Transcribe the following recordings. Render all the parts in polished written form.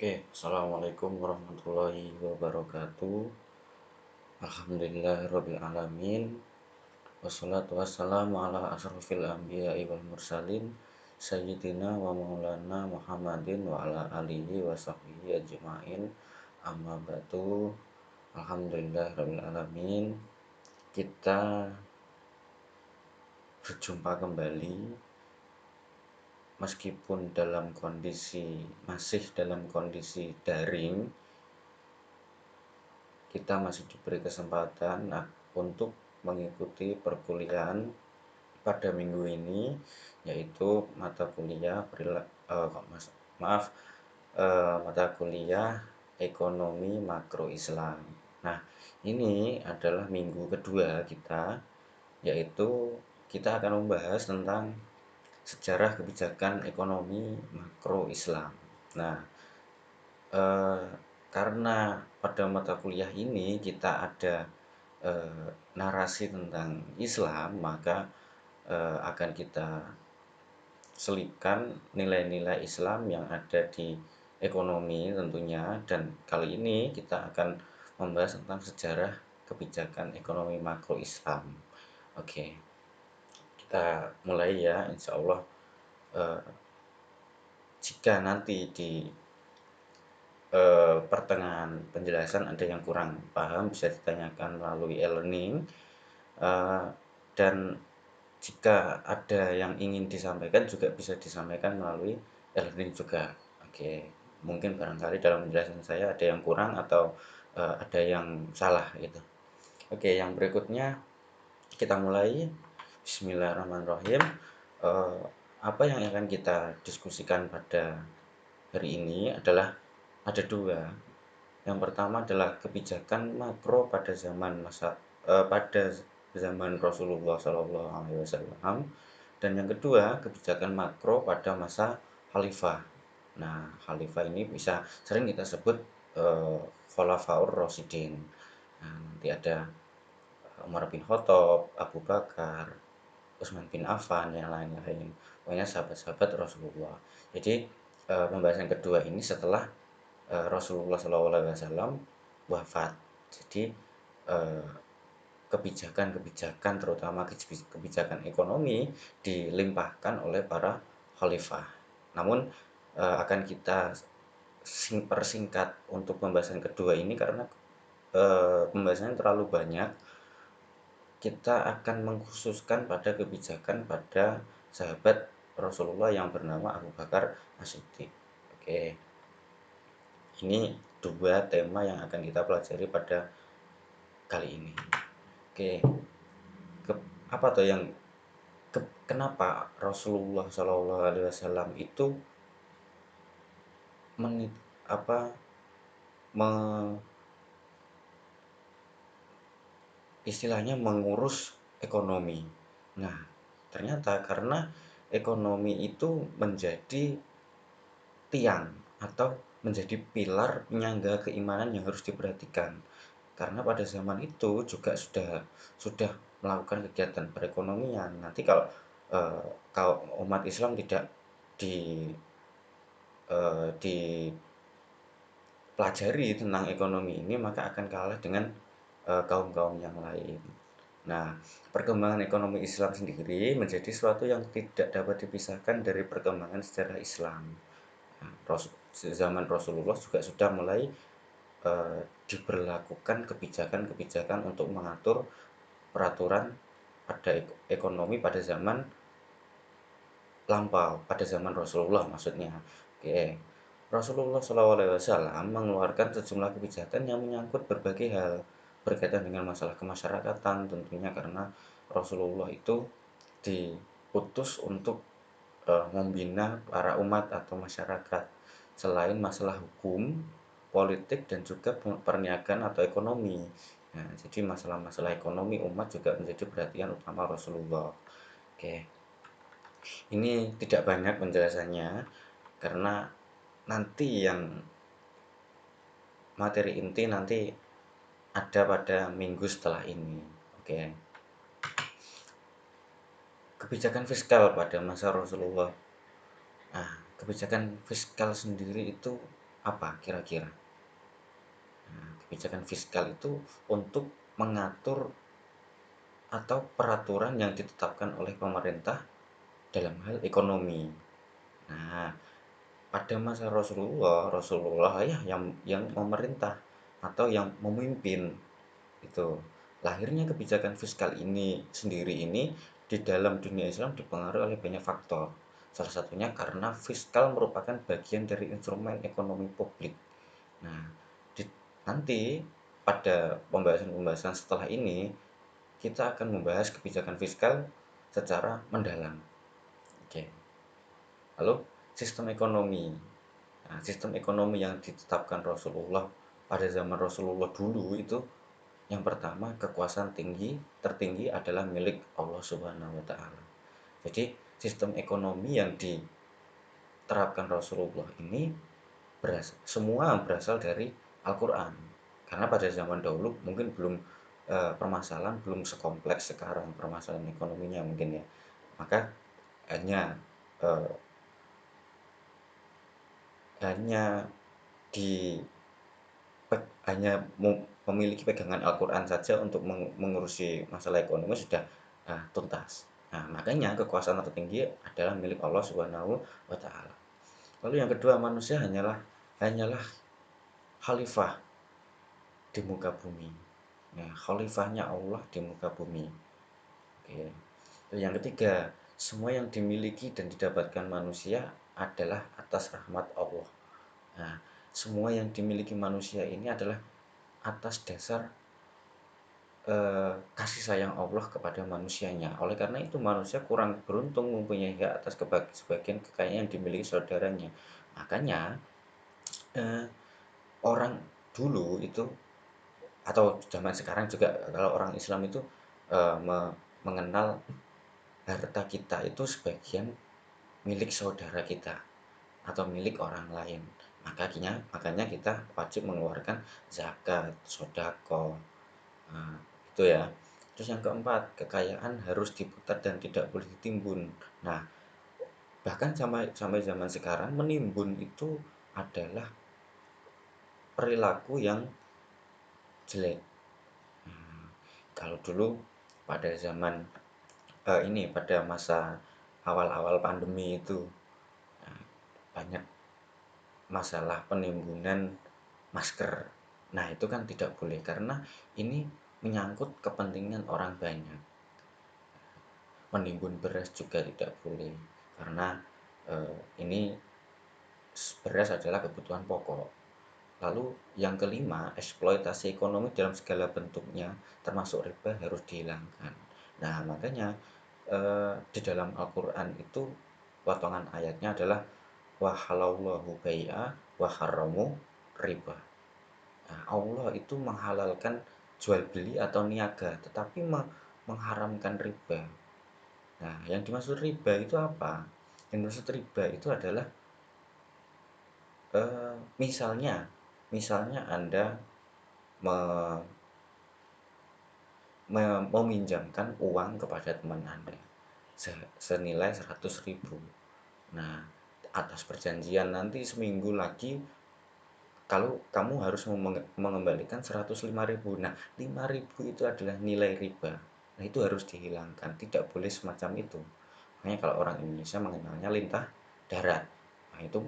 Oke, assalamualaikum warahmatullahi wabarakatuh. Alhamdulillahirabbil alamin. Wassalatu wassalamu ala asrofil anbiya'i wal mursalin sayyidina wa maulana Muhammadin wa ala alihi wa sahbihi ajmain. Amma ba'du. Alhamdulillahirabbil alamin. Kita berjumpa kembali meskipun masih dalam kondisi daring. Kita masih diberi kesempatan untuk mengikuti perkuliahan pada minggu ini, yaitu mata kuliah mata kuliah ekonomi makro Islam. Nah, ini adalah minggu kedua kita, yaitu kita akan membahas tentang sejarah kebijakan ekonomi makro Islam. Nah, eh, karena pada mata kuliah ini kita ada narasi tentang Islam, maka akan kita selipkan nilai-nilai Islam yang ada di ekonomi tentunya, dan kali ini kita akan membahas tentang sejarah kebijakan ekonomi makro Islam. Oke, kita mulai ya, insya Allah. eh, Jika nanti di pertengahan penjelasan ada yang kurang paham, bisa ditanyakan melalui e-learning. Dan jika ada yang ingin disampaikan juga bisa disampaikan melalui e-learning juga. Oke, mungkin barangkali dalam penjelasan saya ada yang kurang atau ada yang salah gitu. Oke, yang berikutnya kita mulai. Bismillahirrahmanirrahim. Eh, Apa yang akan kita diskusikan pada hari ini adalah ada dua. Yang pertama adalah kebijakan makro pada zaman Rasulullah SAW, dan yang kedua kebijakan makro pada masa Khalifah. Nah, Khalifah ini bisa sering kita sebut Khulafaur Rasyidin. Nah, nanti ada Umar bin Khattab, Abu Bakar, Utsman bin Affan, yang lain-lain. Pokoknya sahabat-sahabat Rasulullah. Jadi pembahasan kedua ini setelah Rasulullah SAW wafat. Jadi eh, kebijakan-kebijakan, terutama kebijakan ekonomi, dilimpahkan oleh para khalifah. Namun akan kita persingkat untuk pembahasan kedua ini karena pembahasannya terlalu banyak. Kita akan mengkhususkan pada kebijakan pada sahabat Rasulullah yang bernama Abu Bakar As-Siddiq. Oke, ini dua tema yang akan kita pelajari pada kali ini. Oke, apa tuh yang kenapa Rasulullah SAW itu menit apa me, istilahnya mengurus ekonomi. Nah, ternyata karena ekonomi itu menjadi tiang atau menjadi pilar penyangga keimanan yang harus diperhatikan. Karena pada zaman itu juga sudah melakukan kegiatan perekonomian. Nanti kalau umat Islam tidak di dipelajari tentang ekonomi ini, maka akan kalah dengan kaum-kaum yang lain. Nah, perkembangan ekonomi Islam sendiri menjadi suatu yang tidak dapat dipisahkan dari perkembangan sejarah Islam. Nah, zaman Rasulullah juga sudah mulai diberlakukan kebijakan-kebijakan untuk mengatur peraturan pada ekonomi pada zaman lampau, pada zaman Rasulullah maksudnya. Oke. Rasulullah SAW mengeluarkan sejumlah kebijakan yang menyangkut berbagai hal berkaitan dengan masalah kemasyarakatan tentunya, karena Rasulullah itu diutus untuk membina para umat atau masyarakat selain masalah hukum, politik, dan juga perniagaan atau ekonomi. Nah, jadi masalah-masalah ekonomi umat juga menjadi perhatian utama Rasulullah. Oke, ini tidak banyak penjelasannya karena nanti yang materi inti nanti ada pada minggu setelah ini. Oke. Kebijakan fiskal pada masa Rasulullah. Nah, kebijakan fiskal sendiri itu apa kira-kira? Nah, kebijakan fiskal itu untuk mengatur atau peraturan yang ditetapkan oleh pemerintah dalam hal ekonomi. Nah, pada masa Rasulullah ya yang memerintah atau yang memimpin itu. Lahirnya kebijakan fiskal ini sendiri ini di dalam dunia Islam dipengaruhi oleh banyak faktor. Salah satunya karena fiskal merupakan bagian dari instrumen ekonomi publik. Nah, di, nanti pada pembahasan-pembahasan setelah ini kita akan membahas kebijakan fiskal secara mendalam. Oke. Lalu sistem ekonomi. Nah, sistem ekonomi yang ditetapkan Rasulullah pada zaman Rasulullah dulu itu yang pertama kekuasaan tertinggi adalah milik Allah Subhanahu wa taala. Jadi sistem ekonomi yang diterapkan Rasulullah ini semua berasal dari Al-Qur'an. Karena pada zaman dahulu mungkin belum permasalahan belum sekompleks sekarang permasalahan ekonominya mungkin ya. Maka hanya eh, hanya di hanya memiliki pegangan Al-Qur'an saja untuk mengurusi masalah ekonomi sudah tuntas. Nah, makanya kekuasaan tertinggi adalah milik Allah Subhanahu wa taala. Lalu yang kedua, manusia hanyalah khalifah di muka bumi. Nah, khalifahnya Allah di muka bumi. Oke. Lalu yang ketiga, semua yang dimiliki dan didapatkan manusia adalah atas rahmat Allah. Nah, semua yang dimiliki manusia ini adalah atas dasar kasih sayang Allah kepada manusianya. Oleh karena itu manusia kurang beruntung mempunyai hak atas sebagian kekayaan yang dimiliki saudaranya. Makanya eh, orang dulu itu atau zaman sekarang juga kalau orang Islam itu mengenal harta kita itu sebagian milik saudara kita atau milik orang lain. Makanya kita wajib mengeluarkan zakat, sedekah. Nah, itu ya. Terus yang keempat, kekayaan harus diputar dan tidak boleh ditimbun. Nah, bahkan sampai sampai zaman sekarang menimbun itu adalah perilaku yang jelek. Nah, kalau dulu pada zaman ini pada masa awal-awal pandemi itu nah, banyak masalah penimbunan masker. Nah, itu kan tidak boleh karena ini menyangkut kepentingan orang banyak. Menimbun beras juga tidak boleh karena ini beras adalah kebutuhan pokok. Lalu yang kelima, eksploitasi ekonomi dalam segala bentuknya termasuk riba harus dihilangkan. Nah, makanya di dalam Al-Qur'an itu potongan ayatnya adalah wa halallahu bai'a wa harramu riba. Nah, Allah itu menghalalkan jual beli atau niaga, tetapi mengharamkan riba. Nah, yang dimaksud riba itu apa? Yang dimaksud riba itu adalah misalnya misalnya Anda me meminjamkan uang kepada teman Anda senilai 100.000. Nah, atas perjanjian nanti seminggu lagi kalau kamu harus mengembalikan 105.000. Nah, 5.000 itu adalah nilai riba. Nah, itu harus dihilangkan, tidak boleh semacam itu. Makanya kalau orang Indonesia mengenalnya lintah darat. Nah, itu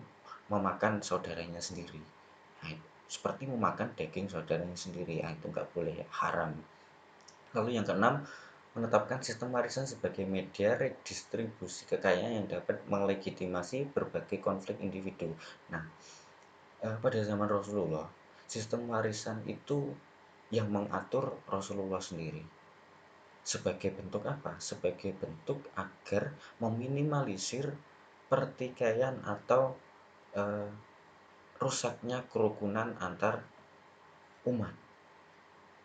memakan saudaranya sendiri. Nah, seperti memakan daging saudaranya sendiri. Nah, itu nggak boleh, haram. Lalu yang keenam, menetapkan sistem warisan sebagai media redistribusi kekayaan yang dapat melegitimasi berbagai konflik individu. Nah, pada zaman Rasulullah, sistem warisan itu yang mengatur Rasulullah sendiri. Sebagai bentuk apa? Sebagai bentuk agar meminimalisir pertikaian atau eh, rusaknya kerukunan antar umat.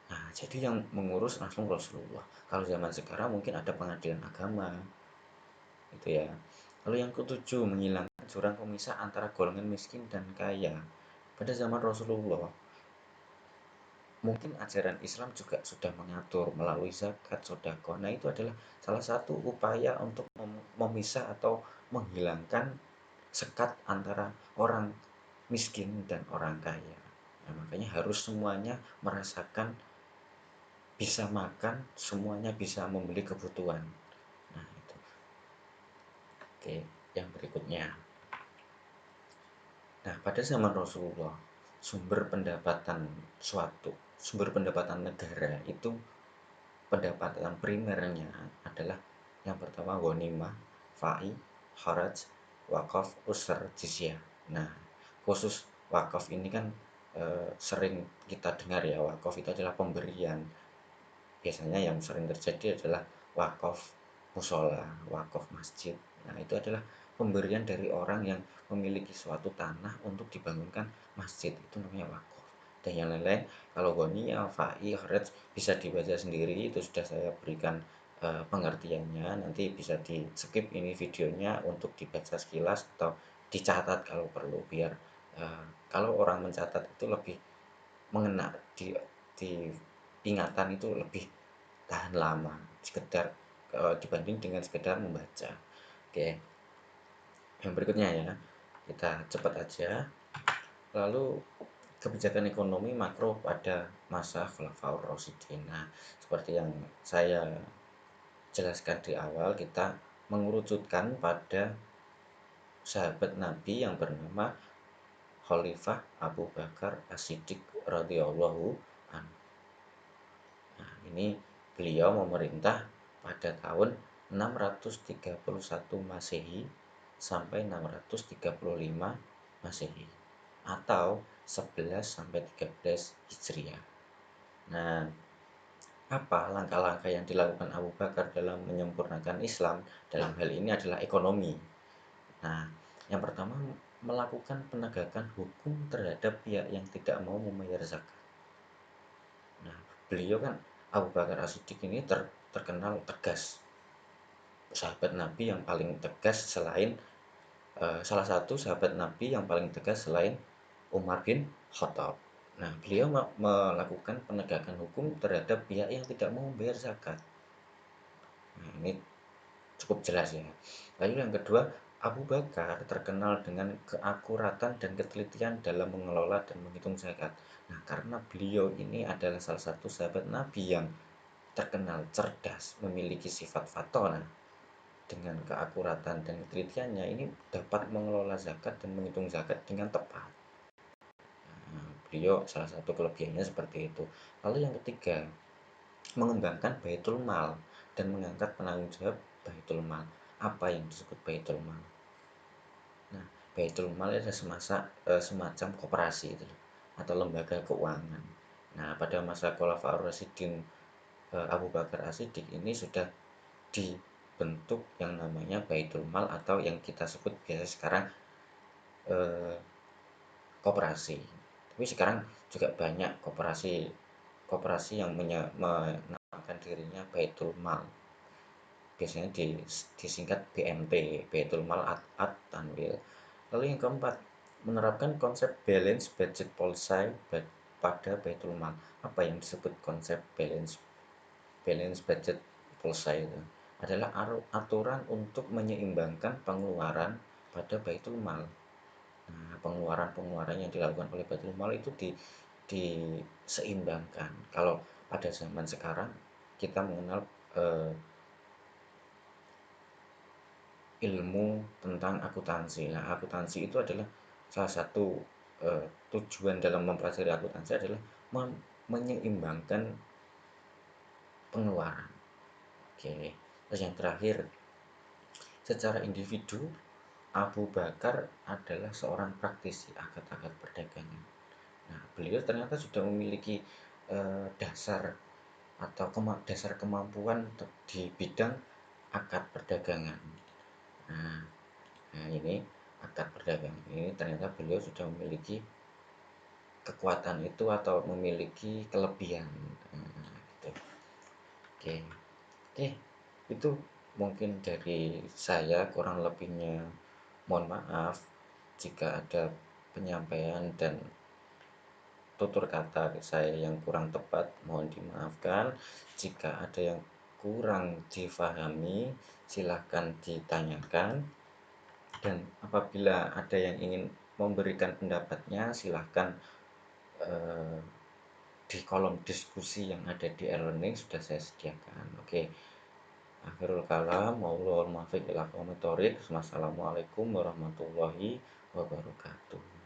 Nah, jadi yang mengurus langsung Rasulullah. Kalau zaman sekarang mungkin ada pengadilan agama, gitu ya. Lalu yang ketujuh, menghilangkan jurang pemisah antara golongan miskin dan kaya. Pada zaman Rasulullah, mungkin ajaran Islam juga sudah mengatur melalui zakat, sedekah. Nah, itu adalah salah satu upaya untuk memisah atau menghilangkan sekat antara orang miskin dan orang kaya. Nah, makanya harus semuanya merasakan bisa makan, semuanya bisa membeli kebutuhan. Nah, itu. Oke, yang berikutnya. Nah, pada zaman Rasulullah, sumber pendapatan negara itu pendapatan primernya adalah yang pertama ghanimah, fai, haraj, wakaf, usr, jizyah. Nah, khusus wakaf ini kan sering kita dengar ya, wakaf itu adalah pemberian. Biasanya yang sering terjadi adalah wakaf musola, wakaf masjid. Nah, itu adalah pemberian dari orang yang memiliki suatu tanah untuk dibangunkan masjid. Itu namanya wakaf. Dan yang lain-lain, kalau ghaniyah, fa'i, kharaj bisa dibaca sendiri. Itu sudah saya berikan pengertiannya. Nanti bisa di skip ini videonya untuk dibaca sekilas atau dicatat kalau perlu, biar kalau orang mencatat itu lebih mengena di ingatan, itu lebih tahan lama sekedar dibanding dengan sekedar membaca. Oke, yang berikutnya ya, kita cepat aja. Lalu kebijakan ekonomi makro pada masa Khulafaur Rasyidin. Nah, seperti yang saya jelaskan di awal, kita mengerucutkan pada sahabat Nabi yang bernama Khalifah Abu Bakar As-Siddiq radhiyallahu anhu. Nah, ini beliau memerintah pada tahun 631 Masehi sampai 635 Masehi atau 11 sampai 13 Hijriah. Nah, apa langkah-langkah yang dilakukan Abu Bakar dalam menyempurnakan Islam dalam hal ini adalah ekonomi. Nah, yang pertama melakukan penegakan hukum terhadap pihak yang tidak mau membayar zakat. Nah, beliau kan Abu Bakar As-Siddiq ini terkenal tegas, sahabat Nabi yang paling tegas selain salah satu sahabat Nabi yang paling tegas selain Umar bin Khattab. Nah, beliau melakukan penegakan hukum terhadap pihak yang tidak mau membayar zakat. Nah, ini cukup jelas ya. Lalu yang kedua, Abu Bakar terkenal dengan keakuratan dan ketelitian dalam mengelola dan menghitung zakat. Nah, karena beliau ini adalah salah satu sahabat Nabi yang terkenal cerdas, memiliki sifat fatona, dengan keakuratan dan ketelitiannya ini dapat mengelola zakat dan menghitung zakat dengan tepat. Nah, beliau salah satu kelebihannya seperti itu. Lalu yang ketiga, mengembangkan Baitul Mal dan mengangkat penanggung jawab Baitul Mal. Apa yang disebut Baitul Mal? Nah, Baitul Mal adalah semacam koperasi itu atau lembaga keuangan. Nah, pada masa Khulafaur Rasyidin Abu Bakar As-Siddiq ini sudah dibentuk yang namanya Baitul Mal atau yang kita sebut biasa sekarang eh, koperasi. Tapi sekarang juga banyak koperasi yang menamakan dirinya Baitul Mal. Biasanya disingkat BMT, Baitul Mal At Tanwil. Lalu yang keempat, menerapkan konsep balance budget policy pada Baitul Mal. Apa yang disebut konsep balance budget policy itu? Adalah aturan untuk menyeimbangkan pengeluaran pada Baitul Mal. Nah, pengeluaran-pengeluaran yang dilakukan oleh Baitul Mal itu diseimbangkan. Kalau pada zaman sekarang kita mengenal ilmu tentang akuntansi. Nah, akuntansi itu adalah salah satu tujuan dalam mempelajari akuntansi adalah menyeimbangkan pengeluaran. Oke, terus yang terakhir, secara individu Abu Bakar adalah seorang praktisi akad-akad perdagangan. Nah, beliau ternyata sudah memiliki dasar atau dasar kemampuan di bidang akad perdagangan. Nah, ini akad perdagangan ini ternyata beliau sudah memiliki kekuatan itu atau memiliki kelebihan. Nah, gitu. Oke, oke, itu mungkin dari saya, kurang lebihnya mohon maaf jika ada penyampaian dan tutur kata saya yang kurang tepat, mohon dimaafkan. Jika ada yang kurang difahami, silahkan ditanyakan. Dan apabila ada yang ingin memberikan pendapatnya silahkan eh, di kolom diskusi yang ada di e-learning sudah saya sediakan. Oke, akhirul kalam, wallahul muwaffiq ila aqwamit thoriq. Wassalamualaikum warahmatullahi wabarakatuh.